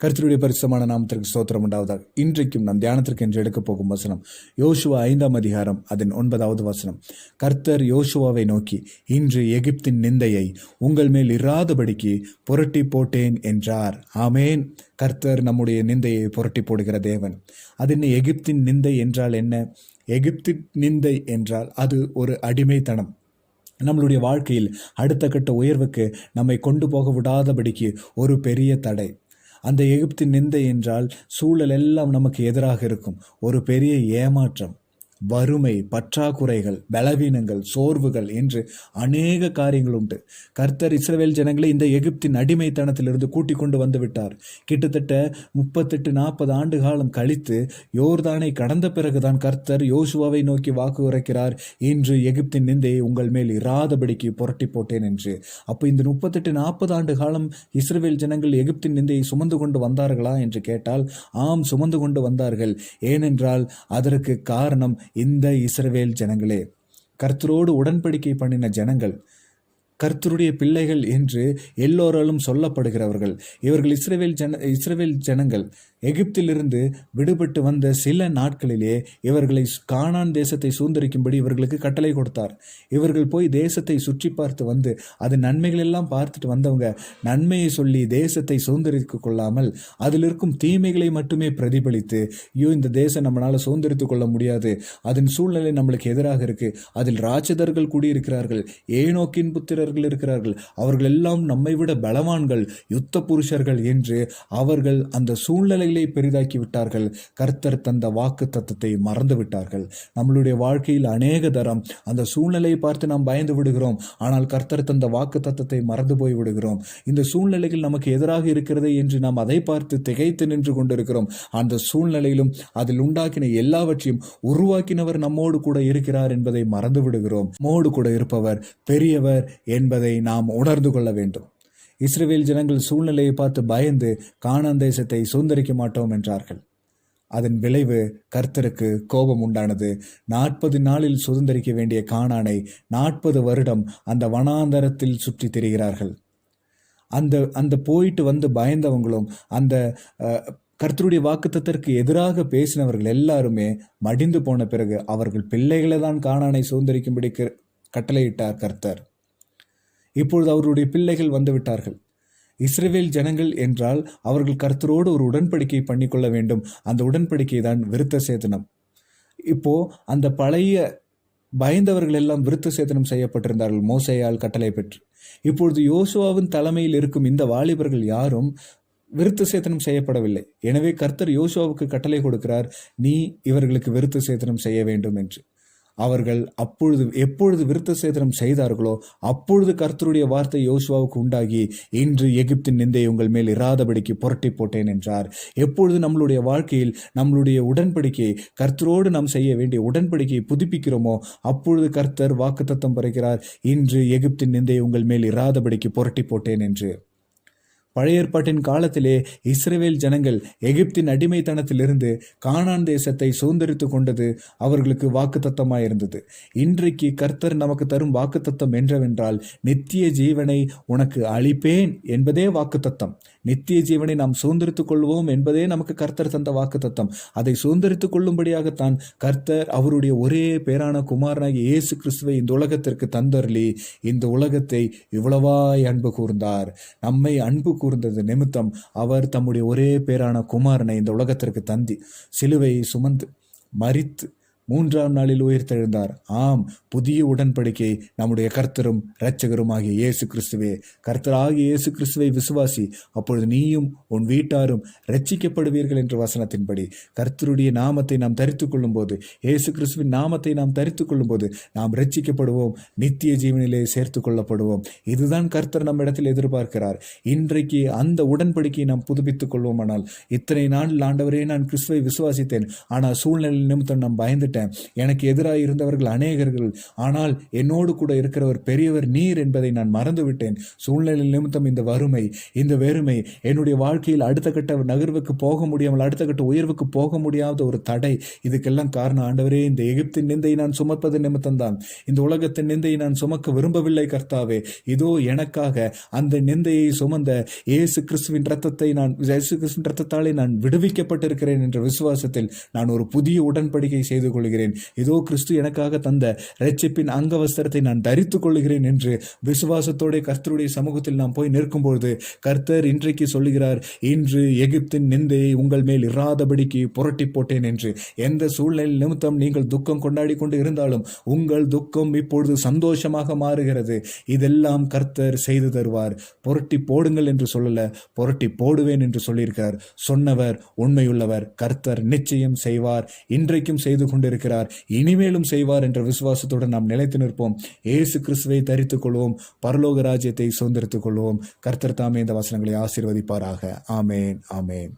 கர்த்தருடைய பரிசுத்தமான நாமத்திற்கு ஸ்தோத்திரம் உண்டாவதாக. இன்றைக்கும் நம் தியானத்திற்கு என்று எடுக்கப் போகும் வசனம் யோசுவா 5ஆம் அதிகாரம் அதன் 9வது வசனம். கர்த்தர் யோசுவாவை நோக்கி, இன்று எகிப்தின் நிந்தையை உங்கள் மேல் இராதபடிக்கு புரட்டி போட்டேன் என்றார். ஆமேன். கர்த்தர் நம்முடைய நிந்தையை புரட்டி போடுகிற தேவன். அது என்ன? எகிப்தின் நிந்தை என்றால் என்ன? எகிப்தின் நிந்தை என்றால் அது ஒரு அடிமைத்தனம். நம்மளுடைய வாழ்க்கையில் அடுத்த கட்ட உயர்வுக்கு நம்மை கொண்டு போக விடாதபடிக்கு ஒரு பெரிய தடை. அந்த எகிப்தின் நிந்தை என்றால் சூழல் எல்லாம் நமக்கு எதிராக இருக்கும். ஒரு பெரிய ஏமாற்றம், வறுமை, பற்றாக்குறைகள், பலவீனங்கள், சோர்வுகள் என்று அநேக காரியங்கள் உண்டு. கர்த்தர் இஸ்ரவேல் ஜனங்களை இந்த எகிப்தின் அடிமைத்தனத்திலிருந்து கூட்டிக் கொண்டு வந்து விட்டார். கிட்டத்தட்ட 38-40 ஆண்டு காலம் கழித்து யோர்தானை கடந்த பிறகுதான் கர்த்தர் யோசுவாவை நோக்கி வாக்கு உரைக்கிறார், இன்று எகிப்தின் நிந்தையை உங்கள் மேல் இராதபடிக்கு புரட்டி போட்டேன் என்று. அப்போ இந்த 38-40 ஆண்டு காலம் இஸ்ரவேல் ஜனங்கள் எகிப்தின் நிந்தையை சுமந்து கொண்டு வந்தார்களா என்று கேட்டால், ஆம், சுமந்து கொண்டு வந்தார்கள். ஏனென்றால் அதற்கு காரணம் இந்த இஸ்ரவேல் ஜனங்களே. கர்த்தரோடு உடன்படிக்கை பண்ணின ஜனங்கள், கர்த்தருடைய பிள்ளைகள் என்று எல்லோராலும் சொல்லப்படுகிறவர்கள். இவர்கள் இஸ்ரவேல் ஜனங்கள் எகிப்திலிருந்து விடுபட்டு வந்த சில நாட்களிலே இவர்களை கானான் தேசத்தை சுதந்தரிக்கும்படி இவர்களுக்கு கட்டளை கொடுத்தார். இவர்கள் போய் தேசத்தை சுற்றி பார்த்து வந்து அது நன்மைகள் எல்லாம் பார்த்துட்டு வந்தவங்க நன்மையை சொல்லி தேசத்தை சுதந்திரித்து கொள்ளாமல் அதில் இருக்கும் தீமைகளை மட்டுமே பிரதிபலித்து, ஐயோ இந்த தேசம் நம்மளால சுதந்திரித்து கொள்ள முடியாது, அதன் சூழ்நிலை நம்மளுக்கு எதிராக இருக்கு, அதில் ராட்சதர்கள் கூடியிருக்கிறார்கள், ஏனோக்கின் புத்திரர்கள் இருக்கிறார்கள், அவர்கள் எல்லாம் நம்மை விட பலவான்கள், யுத்த புருஷர்கள் என்று அவர்கள் அந்த சூழ்நிலைகளை பெரிதாக்கி விட்டார்கள். கர்த்தர் தந்த வாக்கு தத்தத்தை மறந்து விட்டார்கள். நம்மளுடைய வாழ்க்கையில் அநேக தரம் அந்த சூழ்நிலையை பார்த்து நாம் பயந்து விடுகிறோம். ஆனால் கர்த்தர் தந்த வாக்கு தத்தத்தை மறந்து போய் விடுகிறோம். இந்த சூழ்நிலைகள் நமக்கு எதிராக இருக்கிறது என்று நாம் அதை பார்த்து திகைத்து நின்று கொண்டிருக்கிறோம். அந்த சூழ்நிலையிலும் அதில் உண்டாக்கின எல்லாவற்றையும் உருவாக்கினவர் நம்மோடு கூட இருக்கிறார் என்பதை மறந்து விடுகிறோம். நம்மோடு கூட இருப்பவர் பெரியவர் என்பதை நாம் உணர்ந்து கொள்ள வேண்டும். இஸ்ரவேல் ஜனங்கள் சூழ்நிலையை பார்த்து பயந்து கானான் தேசத்தை சுதந்தரிக்க மாட்டோம் என்றார்கள். அதன் விளைவு கர்த்தருக்கு கோபம் உண்டானது. 40 நாளில் சுதந்தரிக்க வேண்டிய கானானை 40 வருடம் அந்த வனாந்தரத்தில் சுற்றி திரிகிறார்கள். அந்த போயிட்டு வந்து பயந்தவங்களும் அந்த கர்த்தருடைய வாக்குத்தத்திற்கு எதிராக பேசினவர்கள் எல்லாருமே மடிந்து போன பிறகு அவர்கள் பிள்ளைகளை தான் கானானை சுதந்தரிக்கும்படி கட்டளையிட்டார் கர்த்தர். இப்பொழுது அவருடைய பிள்ளைகள் வந்து விட்டார்கள். இஸ்ரவேல் ஜனங்கள் என்றால் அவர்கள் கர்த்தரோடு ஒரு உடன்படிக்கை பண்ணிக்கொள்ள வேண்டும். அந்த உடன்படிக்கை தான் விருத்த சேதனம். இப்போ அந்த பழைய பயந்தவர்கள் எல்லாம் விருத்த சேதனம் செய்யப்பட்டிருந்தார்கள் மோசேயால் கட்டளை பெற்று. இப்பொழுது யோசுவாவின் தலைமையில் இருக்கும் இந்த வாலிபர்கள் யாரும் விருத்த சேதனம் செய்யப்படவில்லை. எனவே கர்த்தர் யோசுவாவுக்கு கட்டளை கொடுக்கிறார், நீ இவர்களுக்கு விருத்த சேதனம் செய்ய வேண்டும் என்று. அவர்கள் எப்பொழுது விருத்த சேதனம் செய்தார்களோ அப்பொழுது கர்த்தருடைய வார்த்தை யோசுவாவுக்கு உண்டாகி, இன்று எகிப்தின் நிந்தையை உங்கள் மேல் இராதபடிக்கு புரட்டி போட்டேன் என்றார். எப்பொழுது நம்மளுடைய வாழ்க்கையில் நம்மளுடைய உடன்படிக்கையை, கர்த்தரோடு நாம் செய்ய வேண்டிய உடன்படிக்கையை புதுப்பிக்கிறோமோ அப்பொழுது கர்த்தர் வாக்குத்தத்தம் பறைக்கிறார், இன்று எகிப்தின் நிந்தையை உங்கள் மேல் இராதபடிக்கு புரட்டி போட்டேன் என்று. பழைய ஏற்பாட்டின் காலத்திலே இஸ்ரவேல் ஜனங்கள் எகிப்தின் அடிமைத்தனத்திலிருந்து கானான் தேசத்தை சுதந்திரித்து கொண்டது அவர்களுக்கு வாக்குத்தத்தமாய் இருந்தது. இன்றைக்கு கர்த்தர் நமக்கு தரும் வாக்குத்தத்தம் என்றவென்றால், நித்திய ஜீவனை உனக்கு அளிப்பேன் என்பதே வாக்குத்தத்தம். நித்திய ஜீவனை நாம் சுதந்திரித்துக் கொள்வோம் என்பதே நமக்கு கர்த்தர் தந்த வாக்குத்தத்தம். அதை சுதந்திரித்துக் கொள்ளும்படியாகத்தான் கர்த்தர் அவருடைய ஒரே பேரான குமாரனாகிய இயேசு கிறிஸ்துவை இந்த உலகத்திற்கு தந்தருளி இந்த உலகத்தை இவ்வளவாய் அன்பு கூர்ந்தார். நம்மை அன்பு கூர்ந்தது நிமித்தம் அவர் தம்முடைய ஒரே பேரான குமாரனை இந்த உலகத்திற்கு தந்தி சிலுவையை சுமந்து மரித்து 3ஆம் நாளில் உயிர்த்தெழுந்தார். ஆம், புதிய உடன்படிக்கை நம்முடைய கர்த்தரும் இரட்சகரும் ஆகிய இயேசு கிறிஸ்துவே. கர்த்தராகிய இயேசு கிறிஸ்துவை விசுவாசி, அப்பொழுது நீயும் உன் வீட்டாரும் இரட்சிக்கப்படுவீர்கள் என்ற வசனத்தின்படி கர்த்தருடைய நாமத்தை நாம் தரித்துக் கொள்ளும் போது, இயேசு கிறிஸ்துவின் நாமத்தை நாம் தரித்துக் கொள்ளும் போது நாம் இரட்சிக்கப்படுவோம், நித்திய ஜீவனிலே சேர்த்து கொள்ளப்படுவோம். இதுதான் கர்த்தர் நம்ம இடத்தில் எதிர்பார்க்கிறார். இன்றைக்கு அந்த உடன்படிக்கையை நாம் புதுப்பித்துக் கொள்வோமானால், இத்தனை நாள் ஆண்டவரே நான் கிறிஸ்துவை விசுவாசித்தேன், ஆனால் சூழ்நிலை நிமித்தம் நாம் பயந்துட்டேன், விட்டேன். எனக்கு எதிராக இருந்தவர்கள் அநேகர்கள், ஆனால் என்னோடு கூட இருக்கிறவர் பெரியவர் நீர் என்பதை நான் மறந்துவிட்டேன். சூழ்நிலை நிமித்தம் இந்த வறுமை, இந்த வெறுமை, என்னுடைய வாழ்க்கையில் அடுத்த கட்ட நகர்வுக்கு போக முடியாமல், அடுத்த கட்ட உயர்வுக்கு போக முடியாத ஒரு தடை, இதுக்கெல்லாம் காரணம் ஆண்டவரே இந்த எகிப்தின் நிந்தையை நான் சுமப்பது நிமித்தம்தான். இந்த உலகத்தின் நிந்தையை நான் சுமக்க விரும்பவில்லை கர்த்தாவே. இதோ எனக்காக அந்த நிந்தையை சுமந்த இயேசு கிறிஸ்துவின் இரத்தத்தாலே நான் விடுவிக்கப்பட்டிருக்கிறேன் என்ற விசுவாசத்தில் நான் ஒரு புதிய உடன்படிக்கை செய்து கொள்கிறேன். இதோ கிறிஸ்து எனக்காக தந்த இரட்சிப்பின் அங்கவஸ்திரத்தை நான் தரித்துக் கொள்கிறேன் என்று விசுவாசத்தோட கர்த்தருடைய சமூகத்தில் நாம் போய் நிற்கும்பொழுது கர்த்தர் இன்றைக்கு சொல்லுகிறார், இன்று எகிப்தின் நிந்தையை உங்கள் மேல் இராதபடிக்கு புரட்டி போட்டேன் என்று. எந்த சூழ்நிலை நிமித்தம் நீங்கள் துக்கம் கொண்டாடி கொண்டு இருந்தாலும் உங்கள் துக்கம் இப்பொழுது சந்தோஷமாக மாறுகிறது. இதெல்லாம் கர்த்தர் செய்து தருவார். புரட்டி போடுங்கள் என்று சொல்லல, புரட்டி போடுவேன் என்று சொல்லியிருக்கிறார். சொன்னவர் உண்மையுள்ளவர். கர்த்தர் நிச்சயம் செய்வார். இன்றைக்கும் செய்து கொண்டிருக்கிறார், இனிமேலும் செய்வார் என்ற விசுவாசத்துடன் நாம் நிலைத்து நிற்போம். இயேசு கிறிஸ்துவை தரித்துக் கொள்வோம். பரலோக ராஜ்யத்தை சுதந்திரித்துக் கொள்வோம். கர்த்தர் தாமே இந்த வசனங்களை ஆசீர்வதிப்பாராக. ஆமேன், ஆமேன்.